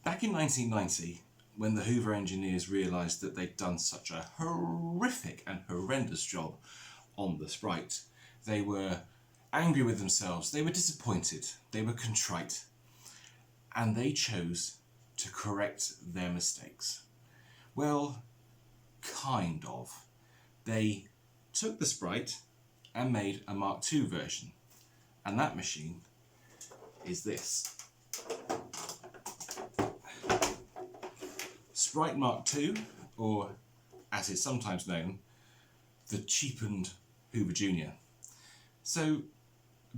Back in 1990, when the Hoover engineers realised that they'd done such a horrific and horrendous job on the Sprite, they were angry with themselves, they were disappointed, they were contrite, and they chose to correct their mistakes. Well, kind of. They took the Sprite and made a Mark II version, and that machine is this. Sprite Mark II, or as it's sometimes known, the cheapened Hoover Junior. So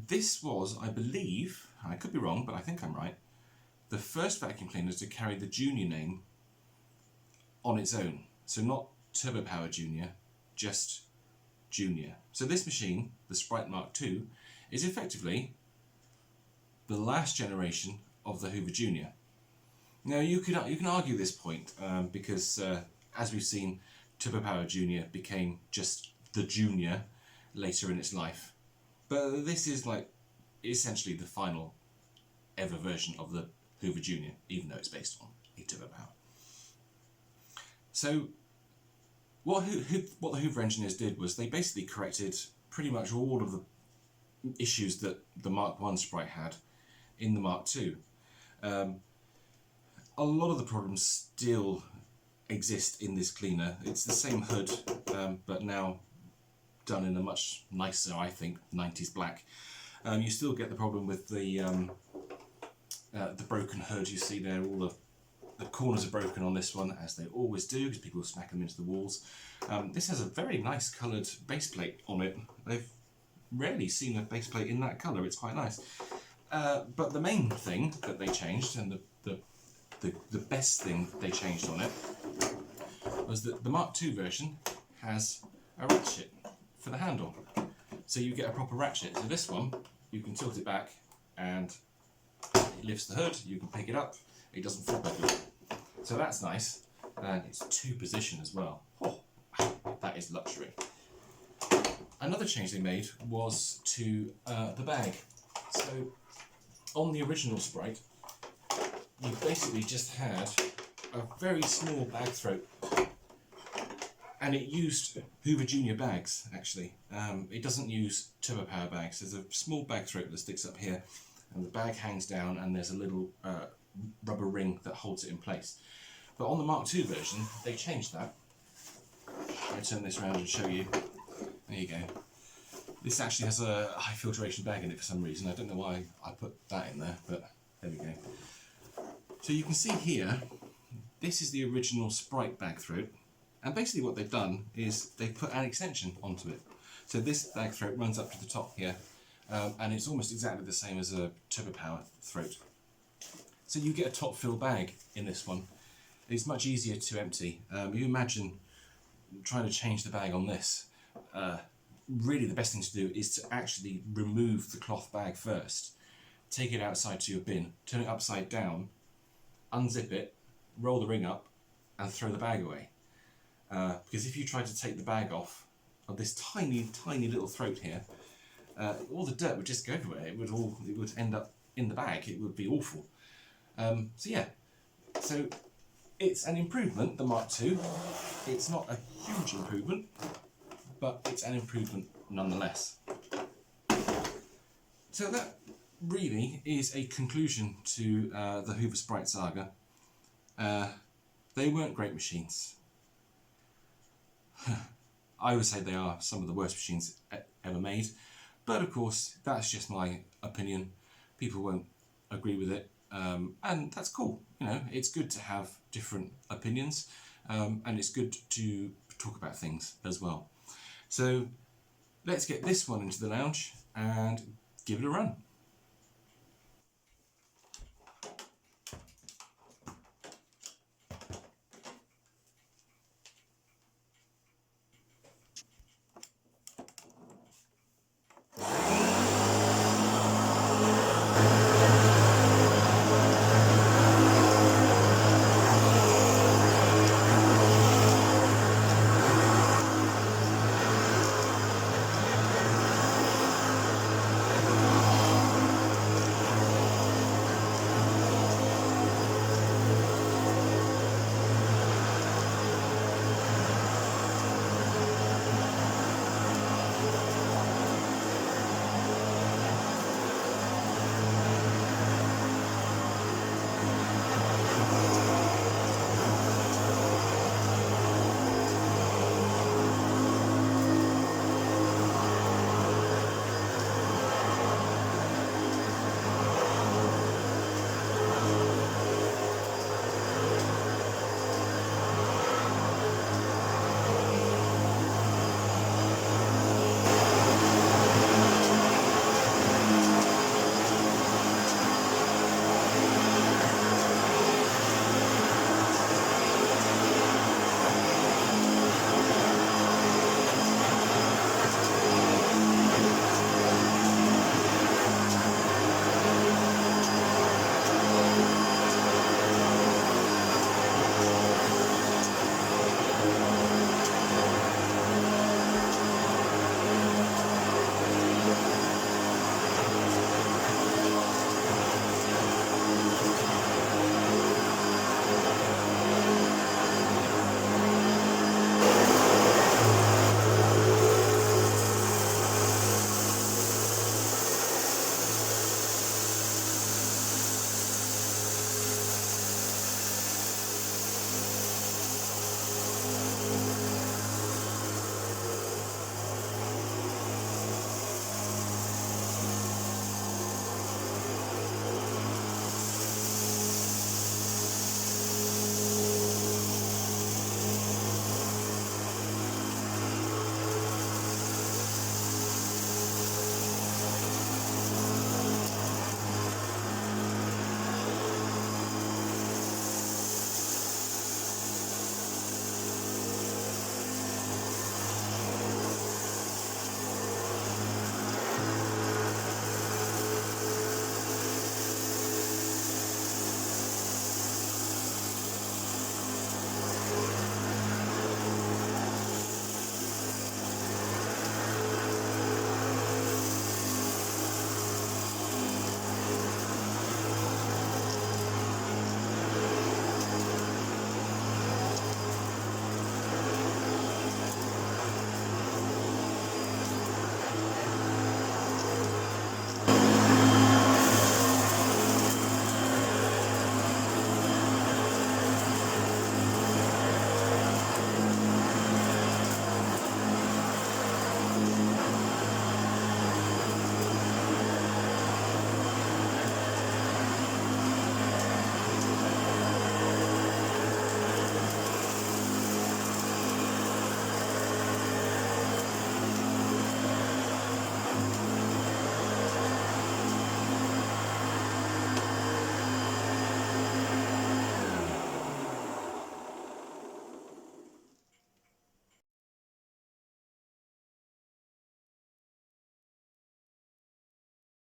this was, I believe, I could be wrong, but I think I'm right, the first vacuum cleaner to carry the Junior name on its own. So not Turbo Power Junior, just Junior. So this machine, the Sprite Mark II, is effectively the last generation of the Hoover Junior. Now you can argue this point because as we've seen, Turbo Power Junior became just the Junior later in its life. But this is like essentially the final ever version of the Hoover Junior, even though it's based on a Turbo Power. So what the Hoover engineers did was they basically corrected pretty much all of the issues that the Mark I Sprite had in the Mark II. A lot of the problems still exist in this cleaner. It's the same hood, but now done in a much nicer, I think, 90s black. You still get the problem with the broken hood. You see there, all the corners are broken on this one, as they always do, because people smack them into the walls. This has a very nice coloured base plate on it. They've rarely seen a base plate in that colour. It's quite nice. But the main thing that they changed, and the best thing they changed on it, was that the Mark II version has a ratchet for the handle. So you get a proper ratchet. So this one, you can tilt it back and it lifts the hood, you can pick it up, it doesn't flip over. So that's nice, and it's two position as well. Oh, that is luxury. Another change they made was to the bag. So on the original Sprite, you basically just had a very small bag throat, and it used Hoover Junior bags actually. It doesn't use Turbo Power bags. There's a small bag throat that sticks up here, and the bag hangs down, and there's a little rubber ring that holds it in place. But on the Mark II version, they changed that. I'll turn this around and show you. There you go. This actually has a high filtration bag in it for some reason. I don't know why I put that in there, but there we go. So you can see here, this is the original Sprite bag throat, and basically what they've done is they've put an extension onto it. So this bag throat runs up to the top here, and it's almost exactly the same as a Turbo Power throat. So you get a top fill bag in this one. It's much easier to empty. You imagine trying to change the bag on this. Really the best thing to do is to actually remove the cloth bag first, take it outside to your bin, turn it upside down, unzip it, roll the ring up, and throw the bag away. Because if you try to take the bag off of this tiny little throat here, all the dirt would just go everywhere. It would end up in the bag. It would be awful. So yeah, so it's an improvement, the Mark II. It's not a huge improvement, but it's an improvement nonetheless. So that really is a conclusion to the Hoover Sprite saga. They weren't great machines. I would say they are some of the worst machines ever made, but of course that's just my opinion. People won't agree with it, and that's cool. You know, it's good to have different opinions, and it's good to talk about things as well. So let's get this one into the lounge and give it a run.